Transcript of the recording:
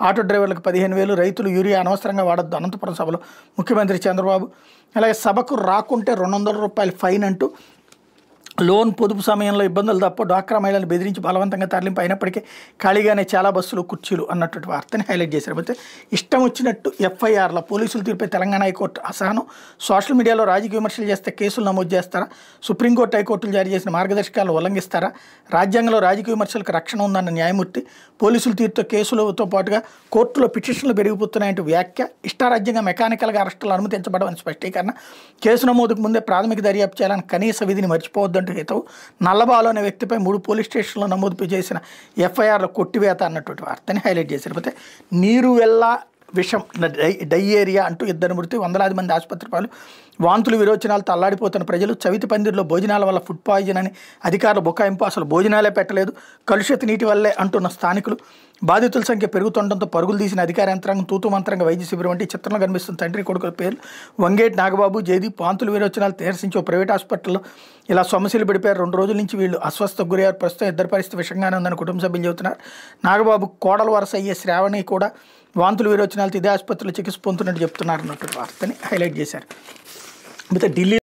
Auto డ్రైవర్లకు 15,000, రైతులు urea అనవసరంగా వాడొద్దు అనంతపురం సభలో ముఖ్యమంత్రి చంద్రబాబు. అలాగే సభకు రాకుంటే ₹200 ఫైన్ అంటూ లోన్ పొదుపు సమయంలో ఇబ్బందులు తప్ప డ్వాక్రా మహిళలను బెదిరించి బలవంతంగా తరలింపు అయినప్పటికీ ఖాళీగానే చాలా బస్సులు కుర్చీలు అన్నటువంటి వార్తని హైలైట్ చేశారు. అయితే ఇష్టం వచ్చినట్టు ఎఫ్ఐఆర్ల పోలీసులు తీర్పై తెలంగాణ హైకోర్టు అసహనం. సోషల్ మీడియాలో రాజకీయ విమర్శలు చేస్తే కేసులు నమోదు చేస్తారా? సుప్రీంకోర్టు హైకోర్టులు జారీ చేసిన మార్గదర్శకాలను ఉల్లంఘిస్తారా? రాజ్యాంగంలో రాజకీయ విమర్శలకు రక్షణ ఉందన్న న్యాయమూర్తి. పోలీసులు తీరుతో కేసులతో పాటుగా కోర్టులో పిటిషన్లు పెరిగిపోతున్నాయంటూ వ్యాఖ్య. ఇష్టారాజ్యంగా మెకానికల్గా అరెస్టులు అనుమతించబడమని స్పష్టీకరణ. కేసు నమోదుకు ముందే ప్రాథమిక దర్యాప్తు చేయాలని కనీస విధిని మర్చిపోవద్దంటూ హితవు. నల్లబాలు అనే వ్యక్తిపై 3 పోలీస్ స్టేషన్లో నమోదు చేసిన ఎఫ్ఐఆర్ల కొట్టివేత అన్నటువంటి వార్తని హైలైట్ చేశారు. అయితే నీరు వెళ్ళ విషం డయేరియా అంటూ 2 మృతి, వందలాది మంది ఆసుపత్రి పాలు. వాంతులు విరోచనాలతో అల్లాడిపోతున్న ప్రజలు. చవితి పందిరిలో భోజనాల వల్ల ఫుడ్ పాయిజన్ అని అధికారులు బుకాయింపు. అసలు భోజనాలే పెట్టలేదు, కలుషిత నీటి వల్లే అంటున్న స్థానికులు. బాధితుల సంఖ్య పెరుగుతుండటంతో పరుగులు తీసిన అధికార యంత్రాంగం. తూతు మంత్రంగా వైద్య శిబిరం వంటి చిత్రంలో కనిపిస్తున్న తండ్రి కొడుకుల పేర్లు వంగేటి నాగబాబు, జయదీప్. వాంతులు విరోచనాలు నిరసించి ఓ ప్రైవేట్ హాస్పిటల్లో ఇలా సమస్యలు పడిపోయారు. 2 రోజుల నుంచి వీళ్ళు అస్వస్థకు గురయ్యారు. ప్రస్తుతం ఇద్దరి పరిస్థితి విషంగానే ఉందని కుటుంబ సభ్యులు చెబుతున్నారు. నాగబాబు కోడల వరుస అయ్యే శ్రావణి కూడా వాంతులు విరోచనాలతో ఇదే ఆసుపత్రిలో చికిత్స పొందుతున్నట్టు చెప్తున్నారు అన్నటువంటి వార్తని హైలైట్ చేశారు. అయితే ఢిల్లీ